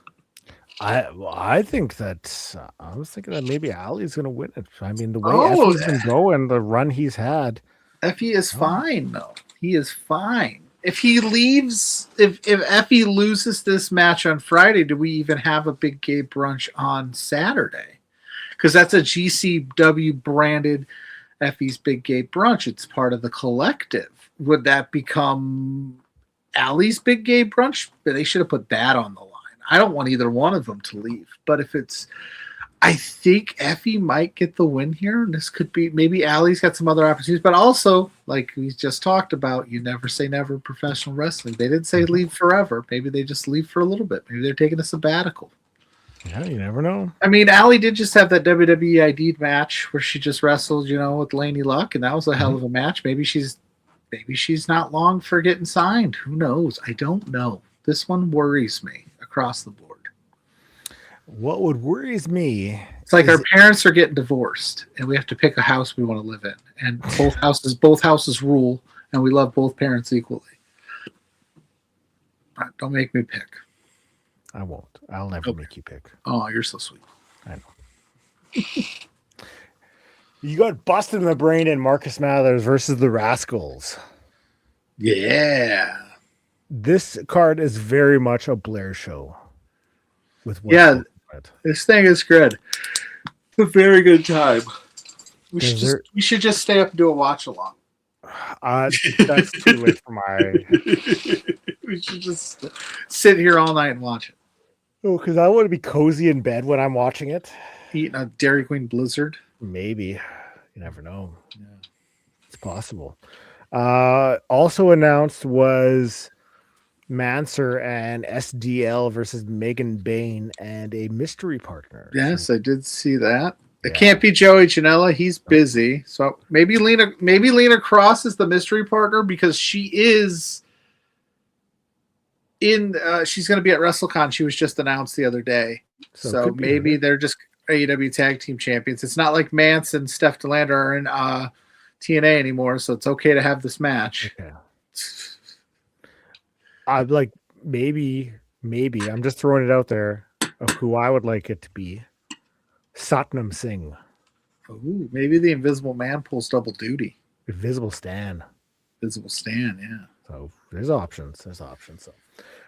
I think that I was thinking that maybe Allie's going to win it. I mean, the way Effie's been going, the run he's had. Effie is fine though. He is fine. If he leaves, if Effie loses this match on Friday, do we even have a Big Gay brunch on Saturday? Because that's a GCW branded Effie's Big Gay brunch. It's part of the collective. Would that become Allie's Big Gay brunch? But they should have put that on the line. I don't want either one of them to leave. But if it's, I think Effie might get the win here. And this could be, maybe Allie's got some other opportunities. But also, like we just talked about, you never say never in professional wrestling. They didn't say leave forever. Maybe they just leave for a little bit. Maybe they're taking a sabbatical. Yeah, you never know. I mean, Allie did just have that WWE ID'd match where she just wrestled, with Laney Luck, and that was a hell of a match. Maybe she's not long for getting signed. Who knows? I don't know. This one worries me across the board. What would worries me? It's like our parents are getting divorced, and we have to pick a house we want to live in, and both houses rule, and we love both parents equally. Don't make me pick. I won't. I'll never make you pick. Oh, you're so sweet. I know. You got Busted in the Brain and Marcus Mathers versus the Rascals. Yeah. This card is very much a Blair show. This thing is good. It's a very good time. We should just stay up and do a watch along. That's too late for my. We should just sit here all night and watch it. Oh, because I want to be cozy in bed when I'm watching it. Eating a Dairy Queen Blizzard. Maybe. You never know. Yeah. It's possible. Also announced was Manser and SDL versus Megan Bain and a mystery partner. Yes, I did see that. It can't be Joey Janela. He's busy. So maybe Lena Cross is the mystery partner because she is she's going to be at WrestleCon. She was just announced the other day. So maybe they're just AEW Tag Team Champions. It's not like Mance and Steph DeLander are in TNA anymore, so it's okay to have this match. Okay. I'm like, maybe, I'm just throwing it out there of who I would like it to be. Satnam Singh. Ooh, maybe the Invisible Man pulls double duty. Invisible Stan, yeah. So there's options. So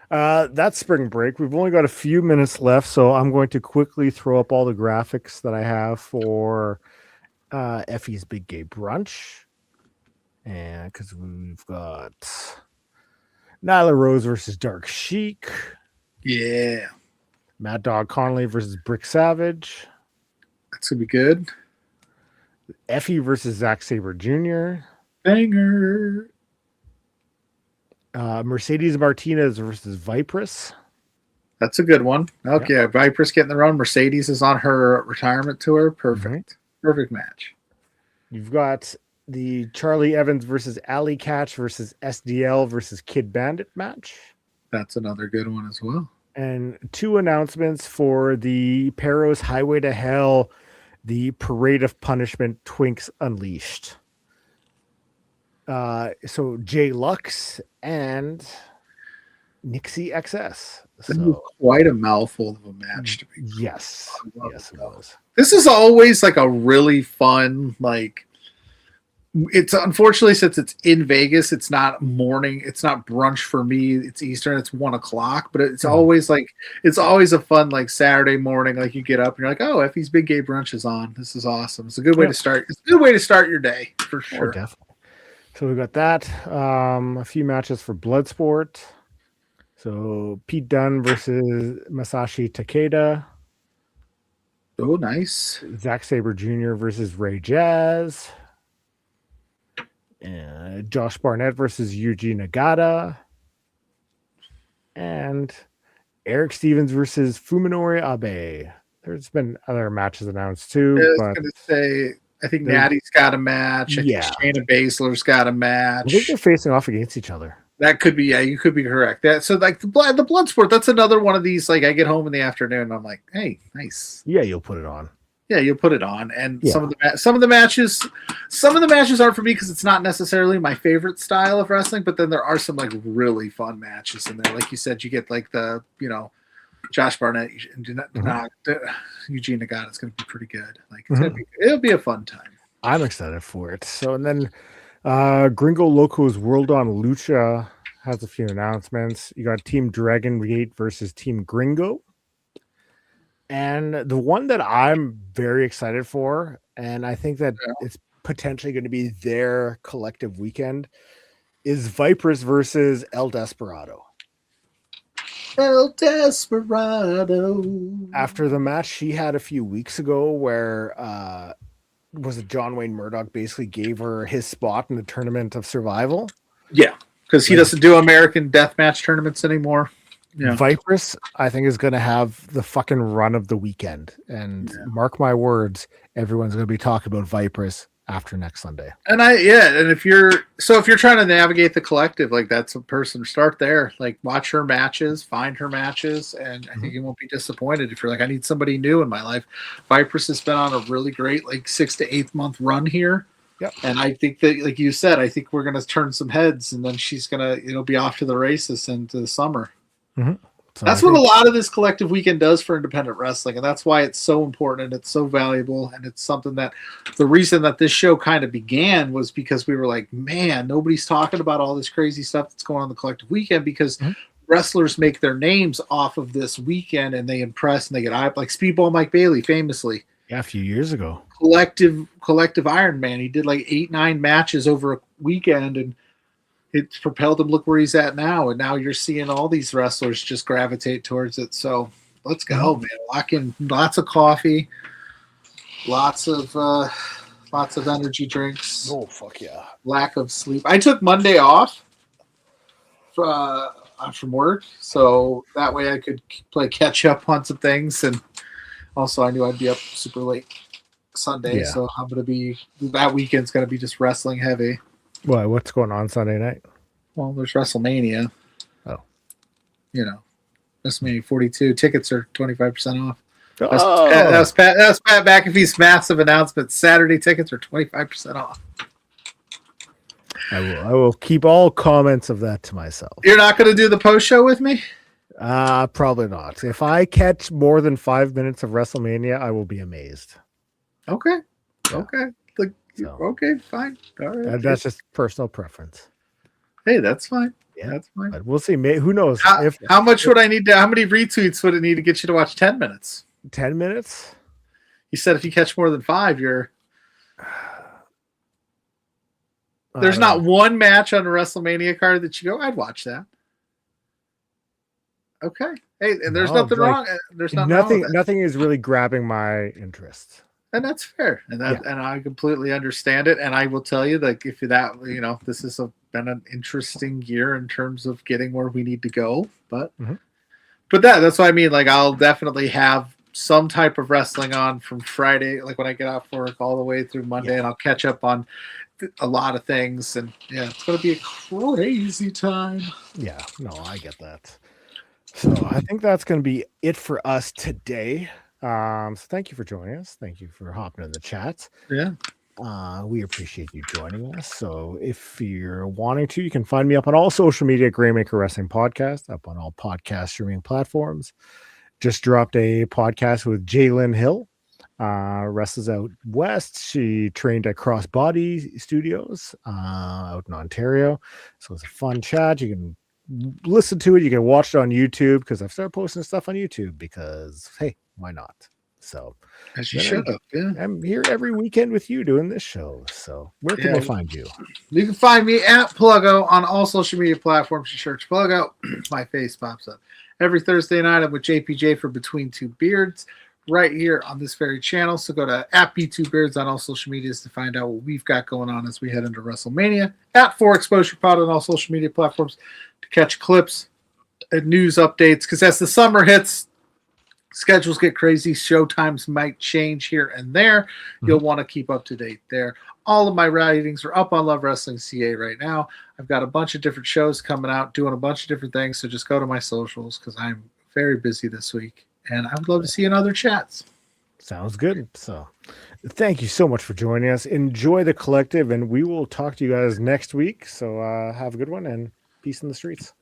that's spring break. We've only got a few minutes left, so I'm going to quickly throw up all the graphics that I have for Effie's Big Gay Brunch. And because we've got Nyla Rose versus Dark Sheik. Yeah. Mad Dog Connolly versus Brick Savage. That's going to be good. Effie versus Zack Sabre Jr. Banger. Mercedes Martinez versus Vipress. That's a good one. Okay, yeah. Vipress getting the run. Mercedes is on her retirement tour. Perfect. Mm-hmm. Perfect match. You've got the Charlie Evans versus Alley Catch versus SDL versus Kid Bandit match. That's another good one as well. And two announcements for the Perros Highway to Hell, the Parade of Punishment Twinks Unleashed. So Jay Lux and Nixie XS. This was So quite a mouthful of a match to be. yes, yes, it was. This is always like a really fun, like, it's unfortunately since it's in Vegas, it's not morning, it's not brunch for me. It's Eastern, it's 1:00, but it's always like, it's always a fun like Saturday morning. Like you get up and you're like, oh, Effie's Big Gay Brunch is on. This is awesome. It's a good way to start. It's a good way to start your day for sure. Oh, definitely. So we got that. A few matches for Bloodsport. So Pete Dunne versus Masashi Takeda. Oh, nice. Zack Sabre Jr. versus Ray Jazz. Josh Barnett versus Yuji Nagata. And Eric Stevens versus Fuminori Abe. There's been other matches announced too. I was but going to say, I think Natty's got a match. I think Shayna Baszler's got a match. I think they're facing off against each other. That could be, you could be correct. So like the Bloodsport, that's another one of these. Like I get home in the afternoon, and I'm like, hey, nice. Yeah, you'll put it on. Yeah, you'll put it on. And some of the matches aren't for me because it's not necessarily my favorite style of wrestling. But then there are some like really fun matches in there. Like you said, you get like the Josh Barnett and Eugene Nagata. It's going to be pretty good. Like it'll be a fun time. I'm excited for it. So and then. Gringo Loco's World on Lucha has a few announcements. You got Team Dragon Gate versus Team Gringo. And the one that I'm very excited for, and I think that it's potentially going to be their collective weekend, is Vipers versus El Desperado. El Desperado. After the match she had a few weeks ago where was it John Wayne Murdoch basically gave her his spot in the Tournament of Survival? Yeah, because he doesn't do American Deathmatch tournaments anymore. Yeah. Vipers, I think, is going to have the fucking run of the weekend. And mark my words, everyone's going to be talking about Vipers after next Sunday. And if you're trying to navigate the collective, like that's a person, start there. Like watch her matches, find her matches, and I think you won't be disappointed if you're like, I need somebody new in my life. Vipers has been on a really great like 6 to 8 month run here. Yep. And I think that, like you said, I think we're gonna turn some heads, and then it'll be off to the races into the summer. Mm-hmm. So that's what a lot of this collective weekend does for independent wrestling, and that's why it's so important and it's so valuable, and it's something that the reason that this show kind of began was because we were like, man, nobody's talking about all this crazy stuff that's going on in the collective weekend because wrestlers make their names off of this weekend and they impress and they get hyped, like Speedball Mike Bailey famously. Yeah, a few years ago. Collective Iron Man. He did like 8-9 matches over a weekend, and it's propelled him. Look where he's at now, and now you're seeing all these wrestlers just gravitate towards it. So let's go, man! Lock in lots of coffee, lots of energy drinks. Oh fuck yeah! Lack of sleep. I took Monday off from work, so that way I could play catch up on some things, and also I knew I'd be up super late Sunday, so I'm gonna be that weekend's gonna be just wrestling heavy. What's going on Sunday night? Well, there's WrestleMania. Oh. WrestleMania 42. Tickets are 25% off. Oh. That's Pat McAfee's massive announcement. Saturday tickets are 25% off. I will keep all comments of that to myself. You're not going to do the post show with me? Probably not. If I catch more than 5 minutes of WrestleMania, I will be amazed. Okay. Yeah. Okay. Okay, fine. All right. That's just personal preference. Hey, that's fine. Yeah, that's fine. But we'll see. Who knows? How much would I need to? How many retweets would it need to get you to watch 10 minutes? 10 minutes? You said if you catch more than 5, you're. There's not one match on a WrestleMania card that you go, I'd watch that. Okay. Hey, and there's nothing wrong. There's nothing. Nothing is really grabbing my interest. And that's fair, and I completely understand it. And I will tell you that if this has been an interesting year in terms of getting where we need to go. But that's what I mean. Like I'll definitely have some type of wrestling on from Friday, like when I get off work, all the way through Monday, and I'll catch up on a lot of things. And it's going to be a crazy time. Yeah, no, I get that. So I think that's going to be it for us today. So thank you for joining us. Thank you for hopping in the chat. Yeah. We appreciate you joining us. So if you're wanting to, you can find me up on all social media, Graymaker Wrestling Podcast, up on all podcast streaming platforms. Just dropped a podcast with Jalen Hill. Wrestles out west. She trained at Crossbody Studios out in Ontario. So it's a fun chat. You can listen to it. You can watch it on YouTube because I've started posting stuff on YouTube because, hey, why not? So as you should have. Yeah. I'm here every weekend with you doing this show. So where can I find you? You can find me at Pluggo on all social media platforms. You search Pluggo, my face pops up. Every Thursday night I'm with JPJ for Between Two Beards right here on this very channel. So go to at B2Beards on all social medias to find out what we've got going on as we head into WrestleMania. At 4ExposurePod on all social media platforms to catch clips and news updates. Because as the summer hits, schedules get crazy. Show times might change here and there. You'll want to keep up to date there. All of my writings are up on Love Wrestling CA right now. I've got a bunch of different shows coming out, doing a bunch of different things. So just go to my socials because I'm very busy this week. And I would love to see you in other chats. Sounds good. So thank you so much for joining us. Enjoy the collective, and we will talk to you guys next week. So have a good one and peace in the streets.